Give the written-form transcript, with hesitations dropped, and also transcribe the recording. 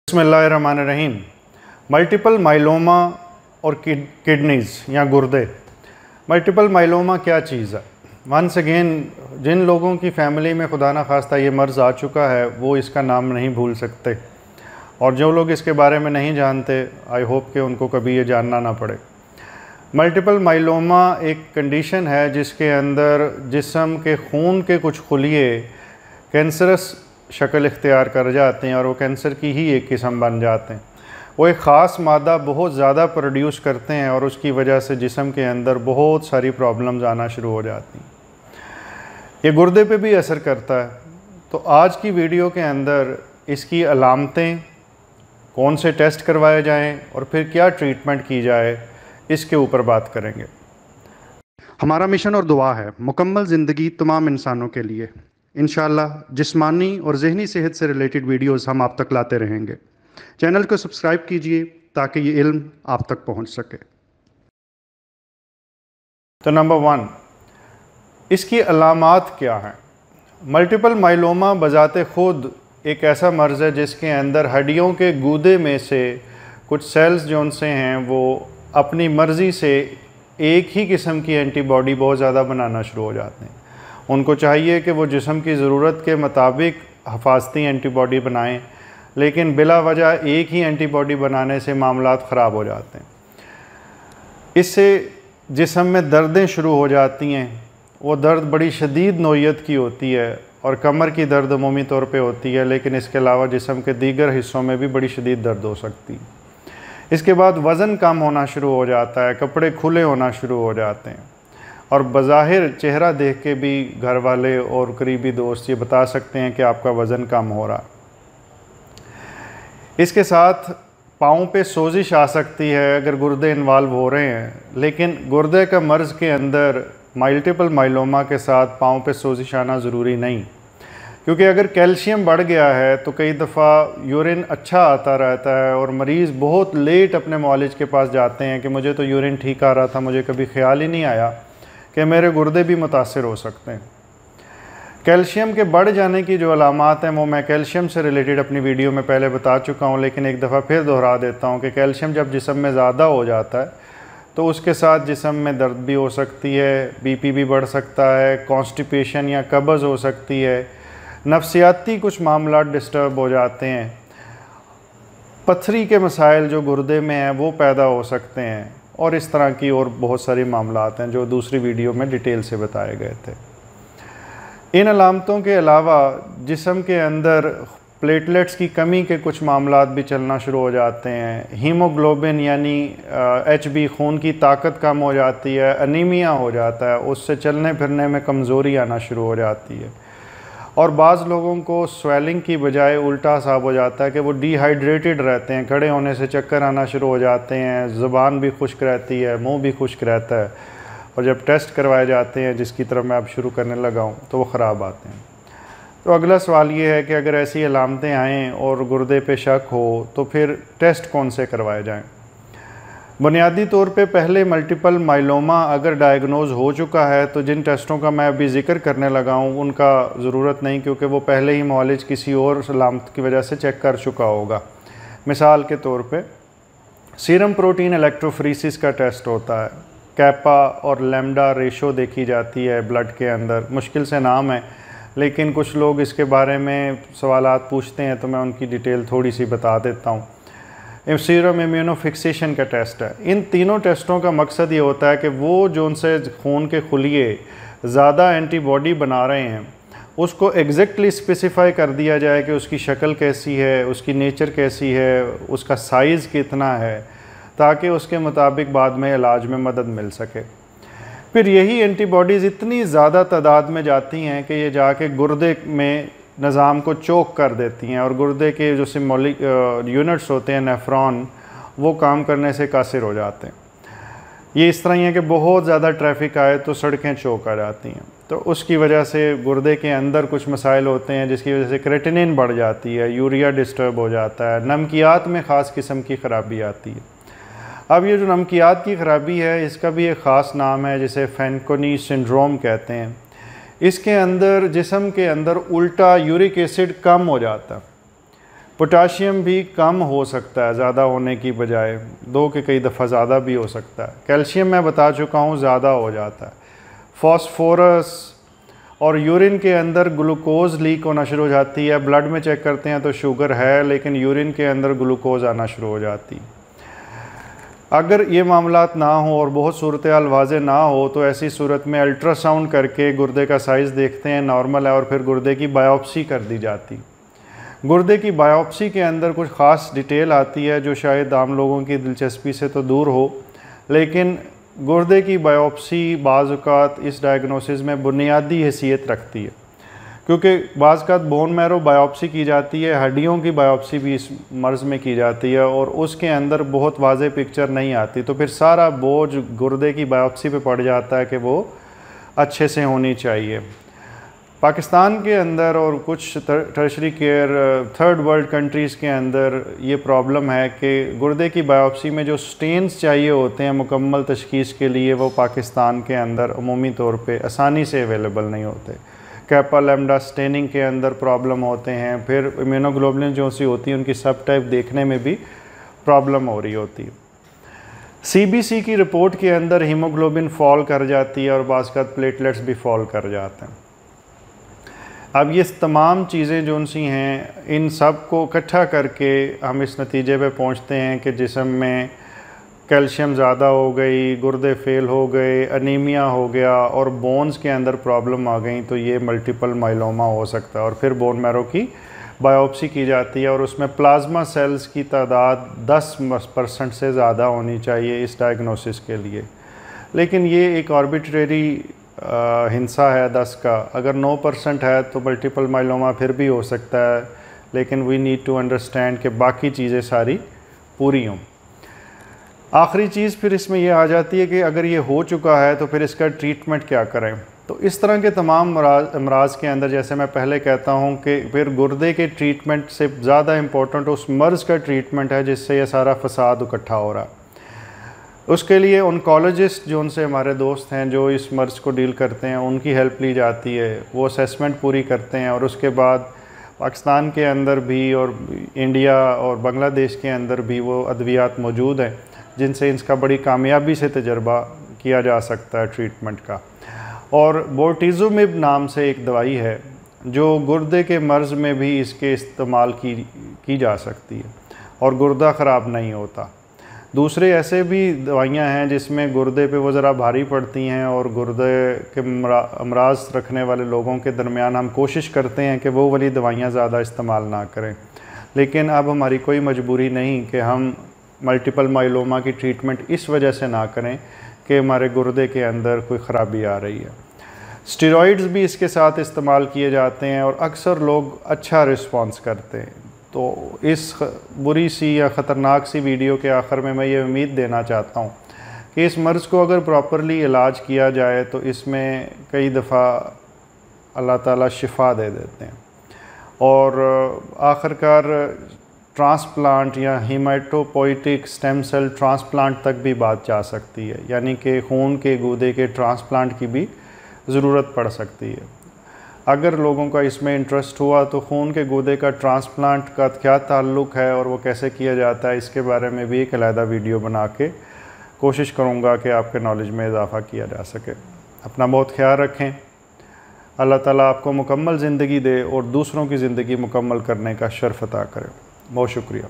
बिस्मिल्लाहिर्रहमानिर्रहीम। Multiple myeloma और kidneys या गुर्दे। मल्टीपल माइलोमा क्या चीज़ है? वंस अगेन, जिन लोगों की फ़ैमिली में खुदा न खास्ता ये मर्ज़ आ चुका है वो इसका नाम नहीं भूल सकते, और जो लोग इसके बारे में नहीं जानते आई होप कि उनको कभी ये जानना ना पड़े। मल्टीपल माइलोमा एक कंडीशन है जिसके अंदर जिस्म के खून के कुछ खुलिये कैंसरस शक्ल इख्तियार कर जाते हैं और वो कैंसर की ही एक किस्म बन जाते हैं। वो एक ख़ास मादा बहुत ज़्यादा प्रोड्यूस करते हैं और उसकी वजह से जिस्म के अंदर बहुत सारी प्रॉब्लम्स आना शुरू हो जाती हैं। ये गुर्दे पे भी असर करता है। तो आज की वीडियो के अंदर इसकी अलामतें, कौन से टेस्ट करवाए जाएं और फिर क्या ट्रीटमेंट की जाए, इसके ऊपर बात करेंगे। हमारा मिशन और दुआ है मुकम्मल ज़िंदगी तमाम इंसानों के लिए। इंशाअल्लाह जिस्मानी और ज़हनी सेहत से रिलेटेड वीडियोस हम आप तक लाते रहेंगे। चैनल को सब्सक्राइब कीजिए ताकि ये इल्म आप तक पहुंच सके। तो नंबर 1, इसकी अलामात क्या हैं? मल्टीपल माइलोमा बजाते ख़ुद एक ऐसा मर्ज़ है जिसके अंदर हड्डियों के गूदे में से कुछ सेल्स जो उनसे हैं वो अपनी मर्ज़ी से एक ही किस्म की एंटीबॉडी बहुत ज़्यादा बनाना शुरू हो जाते हैं। उनको चाहिए कि वो जिस्म की ज़रूरत के मुताबिक हफाजती एंटीबॉडी बनाएं, लेकिन बिला वजह एक ही एंटीबॉडी बनाने से मामलात ख़राब हो जाते हैं। इससे जिस्म में दर्दें शुरू हो जाती हैं। वो दर्द बड़ी शदीद नौइयत की होती है और कमर की दर्द अमूमी तौर पे होती है, लेकिन इसके अलावा जिस्म के दीगर हिस्सों में भी बड़ी शदीद दर्द हो सकती है। इसके बाद वज़न कम होना शुरू हो जाता है, कपड़े खुले होना शुरू हो जाते हैं और बज़ाहिर चेहरा देख के भी घर वाले और करीबी दोस्त ये बता सकते हैं कि आपका वज़न कम हो रहा है। इसके साथ पाँव पे सोजिश आ सकती है अगर गुर्दे इन्वॉल्व हो रहे हैं, लेकिन गुर्दे का मर्ज़ के अंदर मल्टीपल माइलोमा के साथ पाँव पे सोजिश आना ज़रूरी नहीं, क्योंकि अगर कैल्शियम बढ़ गया है तो कई दफ़ा यूरिन अच्छा आता रहता है और मरीज़ बहुत लेट अपने मुआलिज के पास जाते हैं कि मुझे तो यूरिन ठीक आ रहा था, मुझे कभी ख्याल ही नहीं आया कि मेरे गुर्दे भी मुतासिर हो सकते हैं। कैल्शियम के बढ़ जाने की जो अलामात हैं वो मैं कैल्शियम से रिलेटेड अपनी वीडियो में पहले बता चुका हूँ, लेकिन एक दफ़ा फिर दोहरा देता हूँ कि कैल्शियम जब जिस्म में ज़्यादा हो जाता है तो उसके साथ जिस्म में दर्द भी हो सकती है, बीपी भी बढ़ सकता है, कॉन्स्टिपेशन या कब्ज़ हो सकती है, नफ्सियाती कुछ मामला डिस्टर्ब हो जाते हैं, पथरी के मसाइल जो गुर्दे में हैं वो पैदा हो सकते हैं, और इस तरह की और बहुत सारी मामलात हैं जो दूसरी वीडियो में डिटेल से बताए गए थे। इन अलामतों के अलावा जिस्म के अंदर प्लेटलेट्स की कमी के कुछ मामलात भी चलना शुरू हो जाते हैं। हीमोग्लोबिन यानी HB खून की ताकत कम हो जाती है, अनीमिया हो जाता है, उससे चलने फिरने में कमज़ोरी आना शुरू हो जाती है, और बाज़ लोगों को स्वेलिंग की बजाय उल्टा साब हो जाता है कि वो डिहाइड्रेटेड रहते हैं, खड़े होने से चक्कर आना शुरू हो जाते हैं, ज़ुबान भी खुश्क रहती है, मुंह भी खुश्क रहता है, और जब टेस्ट करवाए जाते हैं जिसकी तरफ मैं अब शुरू करने लगा हूँ तो वो ख़राब आते हैं। तो अगला सवाल ये है कि अगर ऐसी अलामतें आएँ और गुर्दे पे शक हो तो फिर टेस्ट कौन से करवाए जाएँ? बुनियादी तौर पे पहले मल्टीपल माइलोमा अगर डायग्नोज़ हो चुका है तो जिन टेस्टों का मैं अभी ज़िक्र करने लगा हूँ उनका ज़रूरत नहीं, क्योंकि वो पहले ही मुआलिज किसी और अलामत की वजह से चेक कर चुका होगा। मिसाल के तौर पे सीरम प्रोटीन इलेक्ट्रोफोरेसिस का टेस्ट होता है, कैपा और लैम्डा रेशो देखी जाती है ब्लड के अंदर। मुश्किल से नाम है, लेकिन कुछ लोग इसके बारे में सवालात पूछते हैं तो मैं उनकी डिटेल थोड़ी सी बता देता हूँ। सीरम इम्यूनोफिक्सेशन का टेस्ट है। इन तीनों टेस्टों का मकसद ये होता है कि वो जो उनसे खून के खुलिये ज़्यादा एंटीबॉडी बना रहे हैं उसको एग्जैक्टली स्पेसिफ़ाई कर दिया जाए कि उसकी शक्ल कैसी है, उसकी नेचर कैसी है, उसका साइज़ कितना है, ताकि उसके मुताबिक बाद में इलाज में मदद मिल सके। फिर यही एंटीबॉडीज़ इतनी ज़्यादा तादाद में जाती हैं कि ये जाके गुर्दे में निज़ाम को चोक कर देती हैं और गुर्दे के जो सिम्बॉलिक यूनिट्स होते हैं, नेफ्रॉन, वो काम करने से कासिर हो जाते हैं। ये इस तरह ही है कि बहुत ज़्यादा ट्रैफिक आए तो सड़कें चोक आ जाती हैं, तो उसकी वजह से गुर्दे के अंदर कुछ मसाइल होते हैं जिसकी वजह से क्रेटिनिन बढ़ जाती है, यूरिया डिस्टर्ब हो जाता है, नमकियात में ख़ास किस्म की ख़राबी आती है। अब ये जो नमकियात की ख़राबी है इसका भी एक ख़ास नाम है जिसे फैनकोनी सिंड्रोम कहते हैं। इसके अंदर जिस्म के अंदर उल्टा यूरिक एसिड कम हो जाता है, पोटाशियम भी कम हो सकता है ज़्यादा होने की बजाय, 2 के कई दफ़ा ज़्यादा भी हो सकता है। कैल्शियम मैं बता चुका हूँ ज़्यादा हो जाता है। फॉस्फोरस और यूरिन के अंदर ग्लूकोज़ लीक होना शुरू हो जाती है। ब्लड में चेक करते हैं तो शुगर है, लेकिन यूरिन के अंदर ग्लूकोज़ आना शुरू हो जाती। अगर ये मामलात ना हो और बहुत सूरत हाल वाज़े ना हो तो ऐसी सूरत में अल्ट्रासाउंड करके गुर्दे का साइज़ देखते हैं, नॉर्मल है, और फिर गुर्दे की बायोप्सी कर दी जाती। गुर्दे की बायोप्सी के अंदर कुछ ख़ास डिटेल आती है जो शायद आम लोगों की दिलचस्पी से तो दूर हो, लेकिन गुर्दे की बायोप्सी बाज़ औक़ात इस डायग्नोसिस में बुनियादी हैसियत रखती है, क्योंकि बाज़ औक़ात बोन मैरो बायोप्सी की जाती है, हड्डियों की बायोप्सी भी इस मर्ज़ में की जाती है और उसके अंदर बहुत वाज़े पिक्चर नहीं आती, तो फिर सारा बोझ गुर्दे की बायोप्सी पे पड़ जाता है कि वो अच्छे से होनी चाहिए। पाकिस्तान के अंदर और कुछ tertiary care third world countries के अंदर ये प्रॉब्लम है कि गुर्दे की बायोप्सी में जो स्टेन्स चाहिए होते हैं मुकम्मल तशख़ीस के लिए, वो पाकिस्तान के अंदर अमूमी तौर पे आसानी से अवेलेबल नहीं होते। कैपा लैम्डा स्टेनिंग के अंदर प्रॉब्लम होते हैं, फिर इम्यूनोग्लोबुलिन जो सी होती है उनकी सब टाइप देखने में भी प्रॉब्लम हो रही होती है। CBC की रिपोर्ट के अंदर हीमोग्लोबिन फॉल कर जाती है और बाज़ औक़ात प्लेटलेट्स भी फॉल कर जाते हैं। अब ये तमाम चीज़ें जो सी हैं, इन सब को इकट्ठा करके हम इस नतीजे पे पहुंचते हैं कि जिस्म में कैल्शियम ज़्यादा हो गई, गुर्दे फेल हो गए, अनीमिया हो गया और बोन्स के अंदर प्रॉब्लम आ गई, तो ये मल्टीपल माइलोमा हो सकता है। और फिर बोन मैरो की बायोप्सी की जाती है और उसमें प्लाज्मा सेल्स की तादाद 10% से ज़्यादा होनी चाहिए इस डायग्नोसिस के लिए। लेकिन ये एक आर्बिट्रेरी हिंसा है 10 का। अगर 9% है तो मल्टीपल माइलोमा फिर भी हो सकता है, लेकिन वी नीड टू अंडरस्टैंड कि बाकी चीज़ें सारी पूरी हों। आखिरी चीज़ फिर इसमें यह आ जाती है कि अगर ये हो चुका है तो फिर इसका ट्रीटमेंट क्या करें। तो इस तरह के तमाम अमराज के अंदर, जैसे मैं पहले कहता हूँ कि फिर गुर्दे के ट्रीटमेंट से ज़्यादा इम्पोर्टेंट उस मर्ज़ का ट्रीटमेंट है जिससे ये सारा फसाद इकट्ठा हो रहा है। उसके लिए ऑन्कोलॉजिस्ट जो उनसे हमारे दोस्त हैं जो इस मर्ज़ को डील करते हैं, उनकी हेल्प ली जाती है। वो असेसमेंट पूरी करते हैं और उसके बाद पाकिस्तान के अंदर भी और इंडिया और बांग्लादेश के अंदर भी वो अद्वियात मौजूद हैं जिनसे इसका बड़ी कामयाबी से तजर्बा किया जा सकता है ट्रीटमेंट का। और बोर्टिज़ुमिब नाम से एक दवाई है जो गुर्दे के मर्ज़ में भी इसके इस्तेमाल की जा सकती है और गुर्दा ख़राब नहीं होता। दूसरे ऐसे भी दवाइयाँ हैं जिसमें गुर्दे पे वो ज़रा भारी पड़ती हैं और गुर्दे के अमराज रखने वाले लोगों के दरमियान हम कोशिश करते हैं कि वो वाली दवाइयाँ ज़्यादा इस्तेमाल ना करें। लेकिन अब हमारी कोई मजबूरी नहीं कि हम मल्टीपल माइलोमा की ट्रीटमेंट इस वजह से ना करें कि हमारे गुर्दे के अंदर कोई ख़राबी आ रही है। स्टेरॉइड्स भी इसके साथ इस्तेमाल किए जाते हैं और अक्सर लोग अच्छा रिस्पॉन्स करते हैं। तो इस बुरी सी या ख़तरनाक सी वीडियो के आखिर में मैं ये उम्मीद देना चाहता हूँ कि इस मर्ज़ को अगर प्रॉपरली इलाज किया जाए तो इसमें कई दफ़ा अल्लाह ताला शिफा दे देते हैं और आखिरकार ट्रांसप्लांट या हीमेटोपोइटिक स्टेम सेल ट्रांसप्लांट तक भी बात जा सकती है, यानी कि खून के गूदे के ट्रांसप्लांट की भी ज़रूरत पड़ सकती है। अगर लोगों का इसमें इंटरेस्ट हुआ तो खून के गूदे का ट्रांसप्लांट का क्या ताल्लुक़ है और वो कैसे किया जाता है, इसके बारे में भी एक अलहदा वीडियो बना के कोशिश करूँगा कि आपके नॉलेज में इजाफ़ा किया जा सके। अपना बहुत ख्याल रखें। अल्लाह ताला आपको मुकम्मल ज़िंदगी दे और दूसरों की ज़िंदगी मुकम्मल करने का शर्फ़ अता करे। बहुत शुक्रिया।